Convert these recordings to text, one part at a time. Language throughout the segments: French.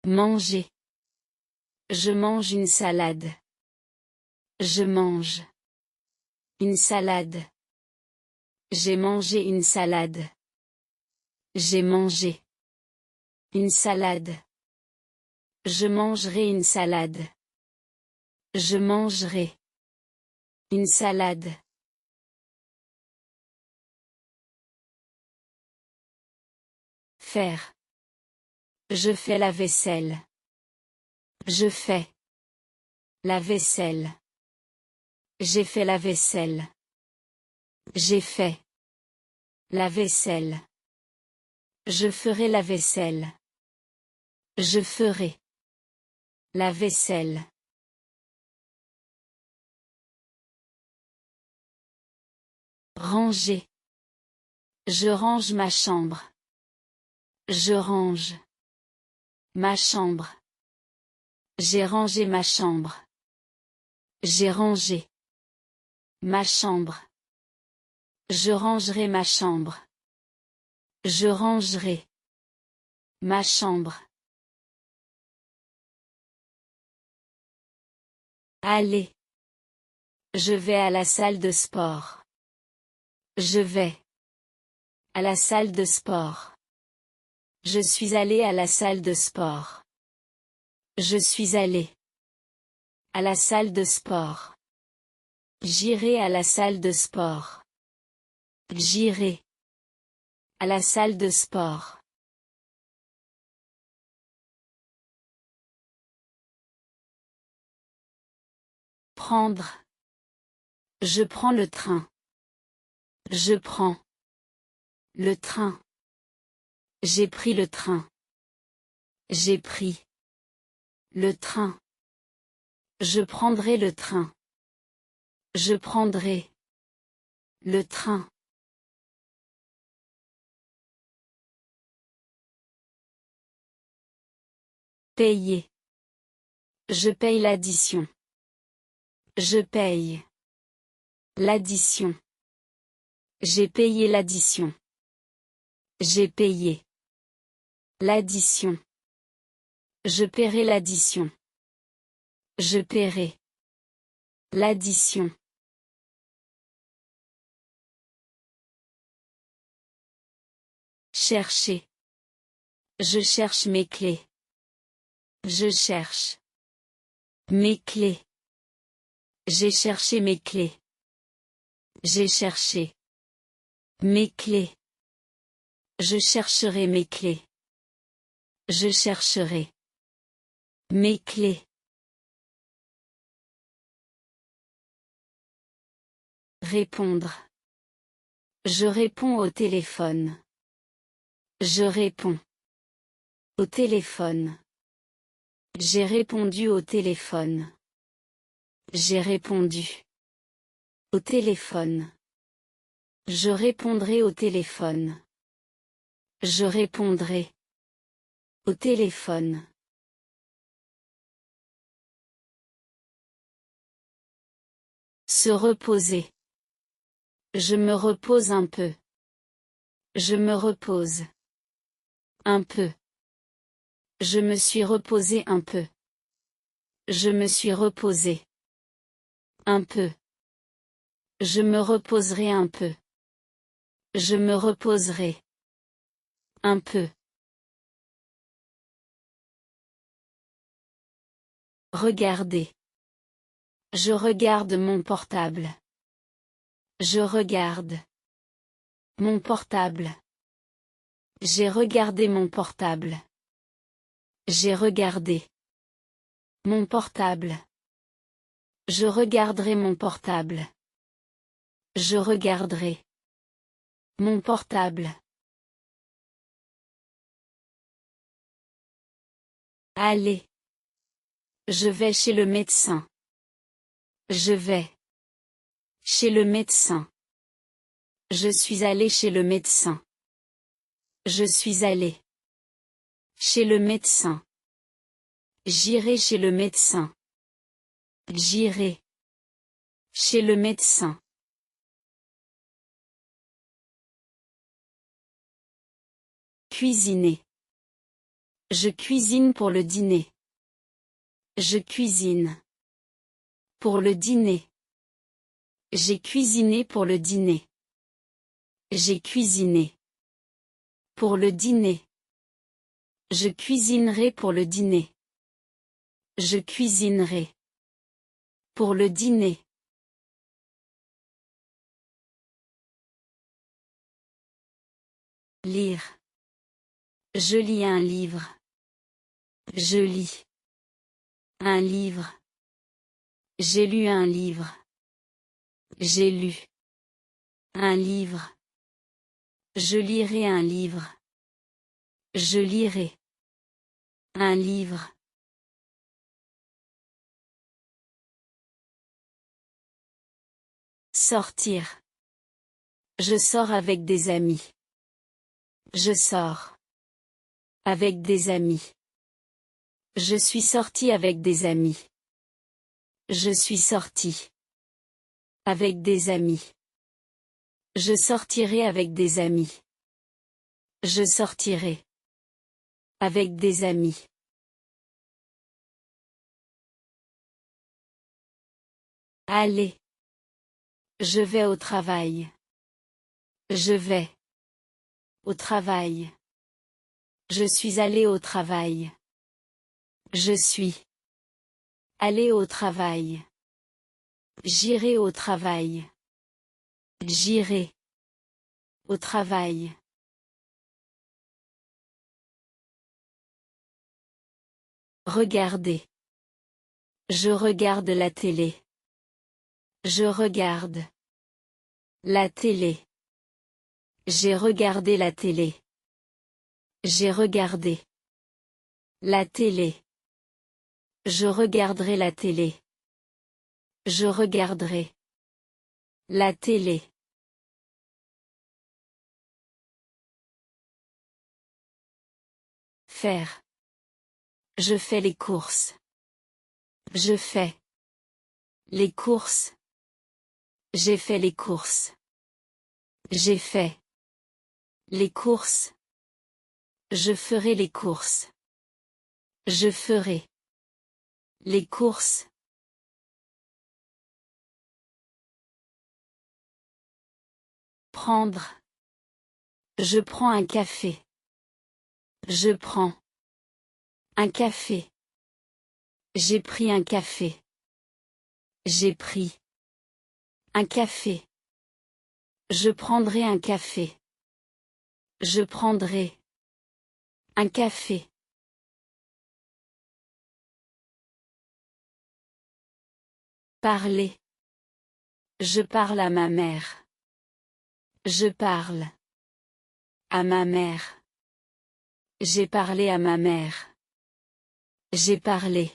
Manger. Je mange une salade. Je mange. Une salade. J'ai mangé une salade. J'ai mangé. Une salade. Je mangerai une salade. Je mangerai. Une salade. Faire. Je fais la vaisselle. Je fais. La vaisselle. J'ai fait la vaisselle. J'ai fait. La vaisselle. Je ferai la vaisselle. Je ferai. La vaisselle. Ranger. Je range ma chambre. Je range. Ma chambre. J'ai rangé ma chambre. J'ai rangé. Ma chambre. Je rangerai ma chambre. Je rangerai. Ma chambre. Aller. Je vais à la salle de sport. Je vais. À la salle de sport. Je suis allé à la salle de sport. Je suis allé. À la salle de sport. J'irai à la salle de sport. J'irai. À la salle de sport. Prendre. Je prends le train. Je prends. Le train. J'ai pris le train. J'ai pris. Le train. Je prendrai le train. Je prendrai. Le train. Payer. Je paye l'addition. Je paye. L'addition. J'ai payé l'addition. J'ai payé. L'addition. Je paierai l'addition. Je paierai. L'addition. Chercher. Je cherche mes clés. Je cherche. Mes clés. J'ai cherché mes clés. J'ai cherché. Mes clés. Je chercherai mes clés. Je chercherai. Mes clés. Répondre. Je réponds au téléphone. Je réponds. Au téléphone. J'ai répondu au téléphone. J'ai répondu. Au téléphone. Je répondrai au téléphone. Je répondrai. Au téléphone. Se reposer. Je me repose un peu. Je me repose. Un peu. Je me suis reposé un peu. Je me suis reposé. Un peu. Je me reposerai un peu. Je me reposerai. Un peu. Regarder. Je regarde mon portable. Je regarde. Mon portable. J'ai regardé mon portable. J'ai regardé. Mon portable. Je regarderai mon portable. Je regarderai. Mon portable. Aller. Je vais chez le médecin. Je vais. Chez le médecin. Je suis allé chez le médecin. Je suis allé. Chez le médecin. J'irai chez le médecin. J'irai. Chez le médecin. Cuisiner. Je cuisine pour le dîner. Je cuisine. Pour le dîner. J'ai cuisiné pour le dîner. J'ai cuisiné. Pour le dîner. Je cuisinerai pour le dîner. Je cuisinerai. Pour le dîner. Lire. Je lis un livre. Je lis. Un livre. J'ai lu un livre. J'ai lu. Un livre. Je lirai un livre. Je lirai. Un livre. Sortir. Je sors avec des amis. Je sors. Avec des amis. Je suis sorti avec des amis. Je suis sorti. Avec des amis. Je sortirai avec des amis. Je sortirai. Avec des amis. Aller. Je vais au travail. Je vais. Au travail. Je suis allé au travail. Je suis. Allé au travail. J'irai au travail. J'irai. Au travail. Regarder. Je regarde la télé. Je regarde. La télé. J'ai regardé la télé. J'ai regardé. La télé. Je regarderai la télé. Je regarderai. La télé. Faire. Je fais les courses. Je fais. Les courses. J'ai fait les courses. J'ai fait. Les courses. Je ferai les courses. Je ferai. Les courses. Prendre. Je prends un café. Je prends. Un café. J'ai pris un café. J'ai pris. Un café. Je prendrai un café. Je prendrai. Un café. Parler. Je parle à ma mère. Je parle. À ma mère. J'ai parlé à ma mère. J'ai parlé.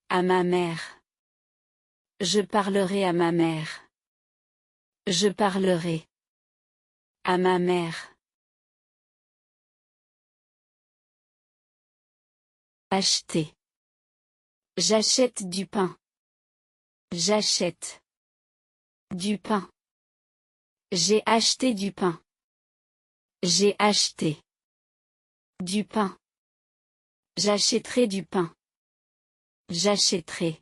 À ma mère. Je parlerai à ma mère. Je parlerai. À ma mère. Acheter. J'achète du pain. J'achète. Du pain. J'ai acheté du pain. J'ai acheté. Du pain. J'achèterai du pain. J'achèterai.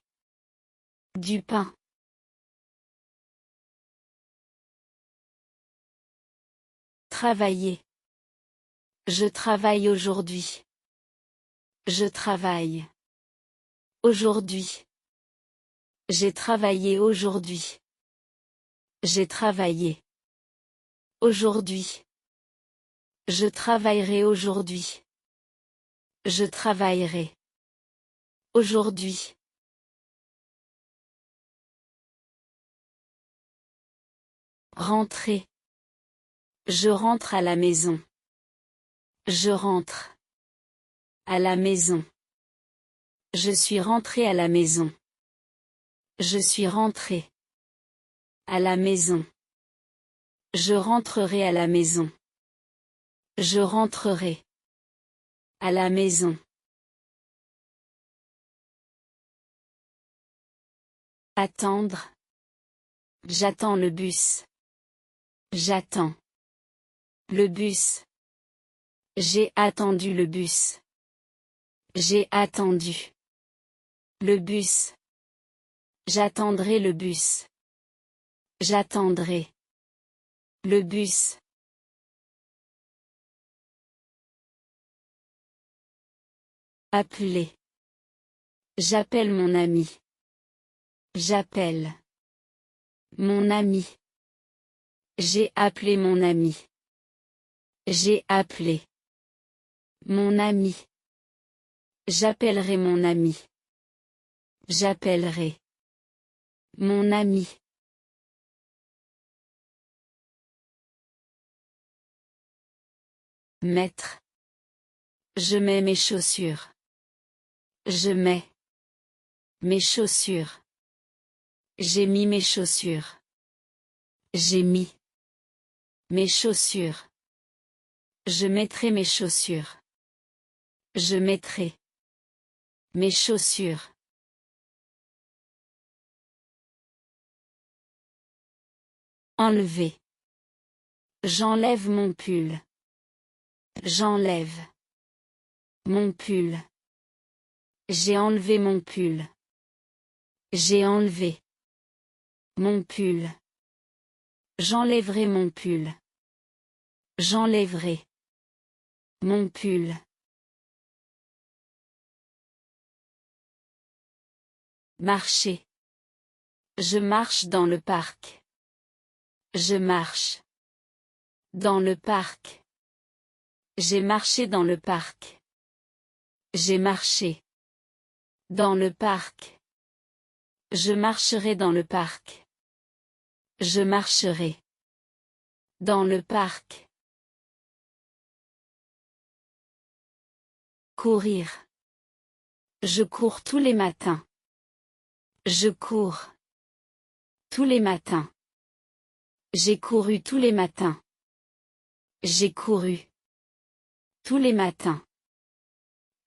Du pain. Travailler. Je travaille aujourd'hui. Je travaille. Aujourd'hui. J'ai travaillé aujourd'hui. J'ai travaillé. Aujourd'hui. Je travaillerai aujourd'hui. Je travaillerai. Aujourd'hui. Rentrer. Je rentre à la maison. Je rentre. À la maison. Je suis rentré à la maison. Je suis rentré. À la maison. Je rentrerai à la maison. Je rentrerai. À la maison. Attendre. J'attends le bus. J'attends. Le bus. J'ai attendu le bus. J'ai attendu. Le bus. J'attendrai le bus. J'attendrai. Le bus. Appeler. J'appelle mon ami. J'appelle. Mon ami. J'ai appelé mon ami. J'ai appelé. Mon ami. J'appellerai mon ami. J'appellerai. Mon ami. Mettre. Je mets mes chaussures. Je mets. Mes chaussures. J'ai mis mes chaussures. J'ai mis. Mes chaussures. Je mettrai mes chaussures. Je mettrai. Mes chaussures. Enlever. J'enlève mon pull. J'enlève. Mon pull. J'ai enlevé mon pull. J'ai enlevé. Mon pull. J'enlèverai mon pull. J'enlèverai. Mon pull. Marcher. Je marche dans le parc. Je marche. Dans le parc. J'ai marché dans le parc. J'ai marché. Dans le parc. Je marcherai dans le parc. Je marcherai. Dans le parc. Courir. Je cours tous les matins. Je cours. Tous les matins. J'ai couru tous les matins. J'ai couru. Tous les matins.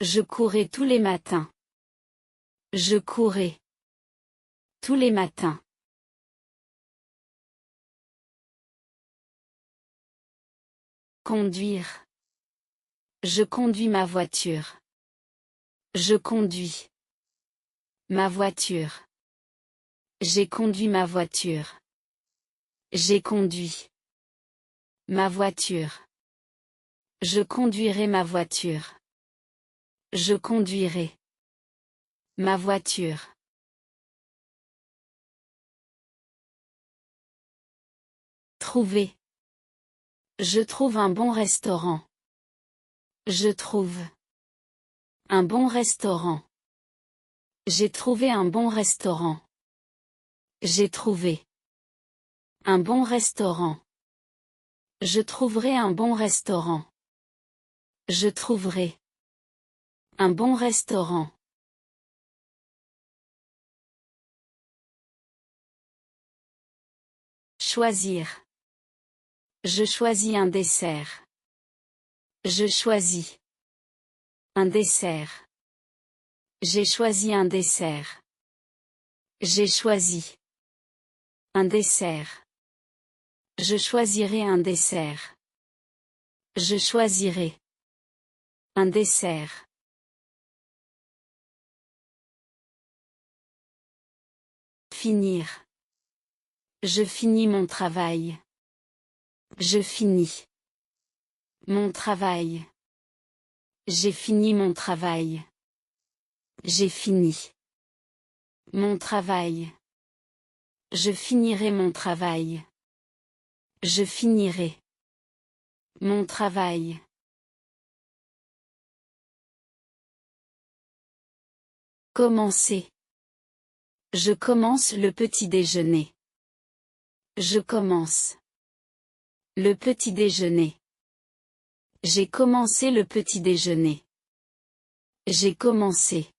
Je courais tous les matins. Je courais. Tous les matins. Conduire. Je conduis ma voiture. Je conduis. Ma voiture. J'ai conduit ma voiture. J'ai conduit. Ma voiture. Je conduirai ma voiture. Je conduirai. Ma voiture. Trouver. Je trouve un bon restaurant. Je trouve. Un bon restaurant. J'ai trouvé un bon restaurant. J'ai trouvé. Un bon restaurant. Je trouverai un bon restaurant. Je trouverai. Un bon restaurant. Choisir. Je choisis un dessert. Je choisis. Un dessert. J'ai choisi un dessert. J'ai choisi. Un dessert. Je choisirai un dessert. Je choisirai. Un dessert. Finir. Je finis mon travail. Je finis. Mon travail. J'ai fini mon travail. J'ai fini. Mon travail. Je finirai mon travail. Je finirai. Mon travail. Commencer. Je commence le petit déjeuner. Je commence. Le petit déjeuner. J'ai commencé le petit déjeuner. J'ai commencé.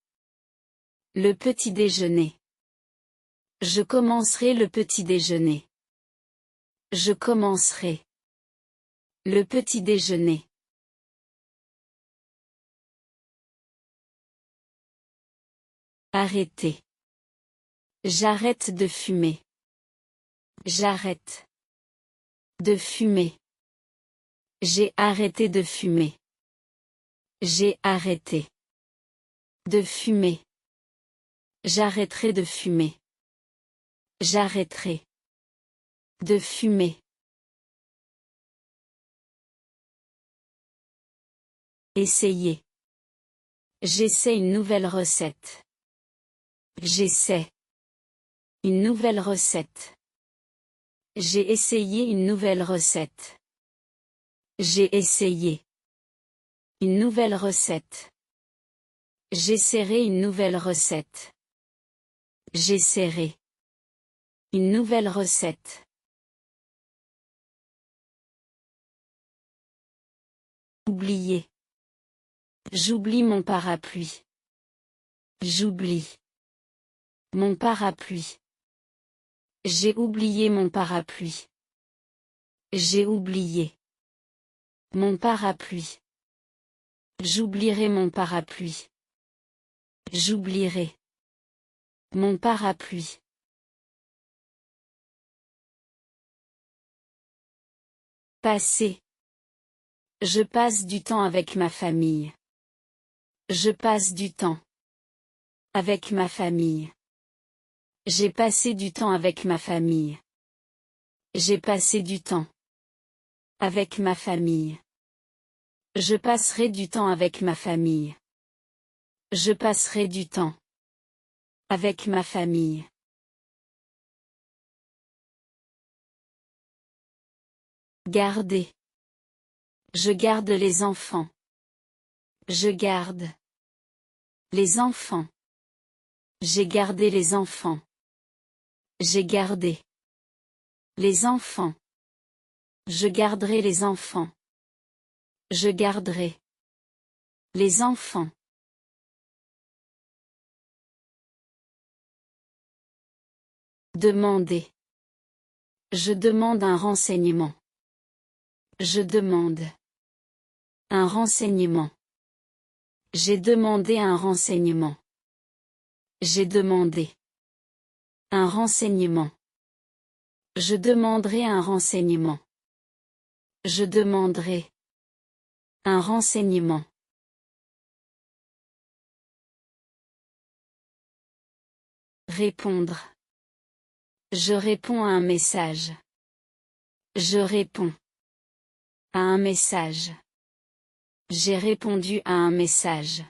Le petit déjeuner. Je commencerai le petit déjeuner. Je commencerai. Le petit déjeuner. Arrêter. J'arrête de fumer. J'arrête. De fumer. J'ai arrêté de fumer. J'ai arrêté. De fumer. J'arrêterai de fumer. J'arrêterai. De fumer. Essayer. J'essaie une nouvelle recette. J'essaie. Une nouvelle recette. J'ai essayé une nouvelle recette. J'ai essayé. Une nouvelle recette. J'essaierai une nouvelle recette. J'essaierai. Une nouvelle recette. Oublier. J'oublie mon parapluie. J'oublie. Mon parapluie. J'ai oublié mon parapluie. J'ai oublié. Mon parapluie. J'oublierai mon parapluie. J'oublierai. Mon parapluie. Passer. Je passe du temps avec ma famille. Je passe du temps. Avec ma famille. J'ai passé du temps avec ma famille. J'ai passé du temps. Avec ma famille. Je passerai du temps avec ma famille. Je passerai du temps. Avec ma famille. Garder. Je garde les enfants. Je garde. Les enfants. J'ai gardé les enfants. J'ai gardé. Les enfants. Je garderai les enfants. Je garderai. Les enfants. Demander. Je demande un renseignement. Je demande. Un renseignement. J'ai demandé un renseignement. J'ai demandé. Un renseignement. Je demanderai un renseignement. Je demanderai. Un renseignement. Répondre. Je réponds à un message. Je réponds. À un message. J'ai répondu à un message.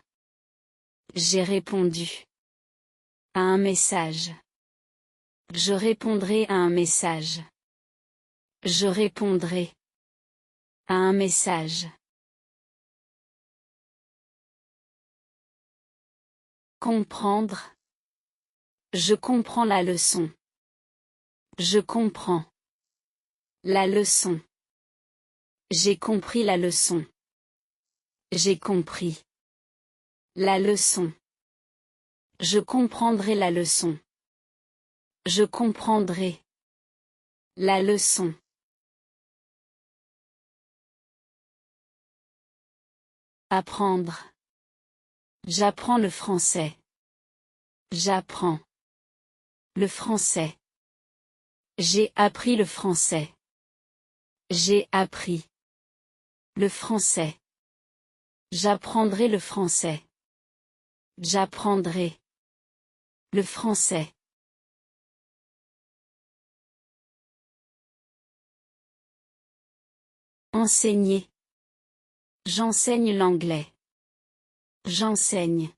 J'ai répondu. À un message. Je répondrai à un message. Je répondrai. À un message. Comprendre. Je comprends la leçon. Je comprends. La leçon. J'ai compris la leçon. J'ai compris. La leçon. Je comprendrai la leçon. Je comprendrai. La leçon. Apprendre. J'apprends le français. J'apprends. Le français. J'ai appris le français. J'ai appris. Le français. J'apprendrai le français. J'apprendrai. Le français. Enseigner. J'enseigne l'anglais. J'enseigne.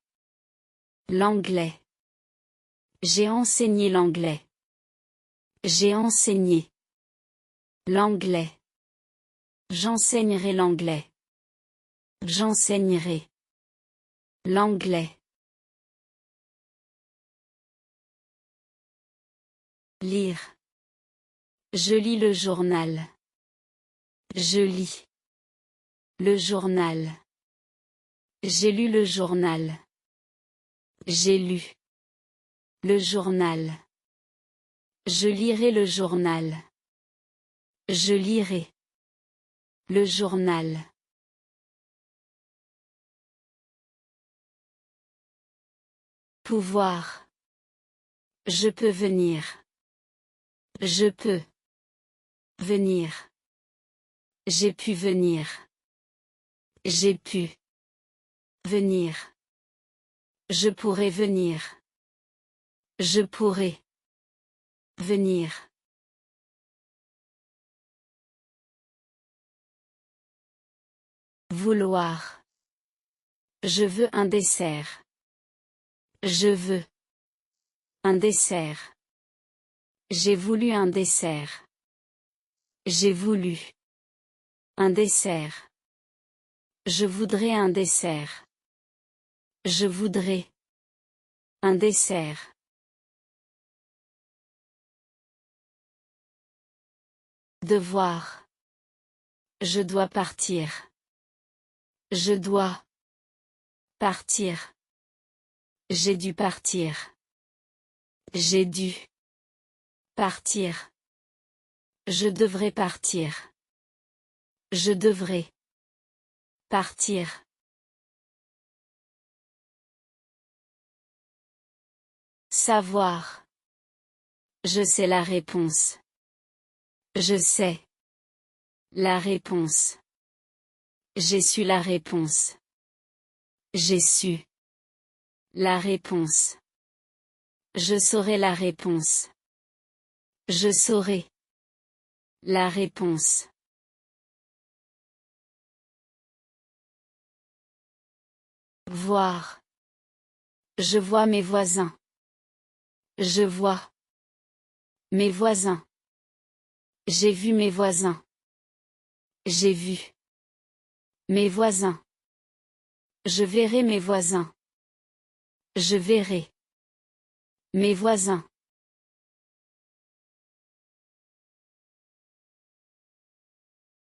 L'anglais. J'ai enseigné l'anglais. J'ai enseigné. L'anglais. J'enseignerai l'anglais. J'enseignerai. L'anglais. Lire. Je lis le journal. Je lis. Le journal. J'ai lu le journal. J'ai lu. Le journal. Je lirai le journal. Je lirai. Le journal. Pouvoir. Je peux venir. Je peux. Venir. J'ai pu venir. J'ai pu. Venir. Je pourrais venir. Je pourrais venir. Vouloir. Je veux un dessert. Je veux un dessert. J'ai voulu un dessert. J'ai voulu un dessert. Je voudrais un dessert. Je voudrais un dessert. Devoir. Je dois partir. Je dois partir. J'ai dû partir. J'ai dû partir. Je devrais partir. Je devrais partir. Savoir. Je sais la réponse. Je sais la réponse. J'ai su la réponse. J'ai su la réponse. Je saurai la réponse. Je saurai la réponse. Voir. Je vois mes voisins. Je vois mes voisins. J'ai vu mes voisins. J'ai vu mes voisins. Je verrai mes voisins. Je verrai mes voisins.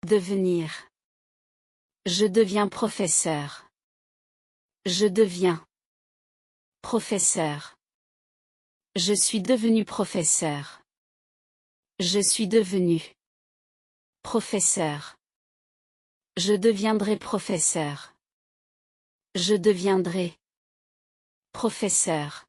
Devenir. Je deviens professeur. Je deviens professeur. Je suis devenu professeur. Je suis devenu professeur. Je deviendrai professeur. Je deviendrai professeur.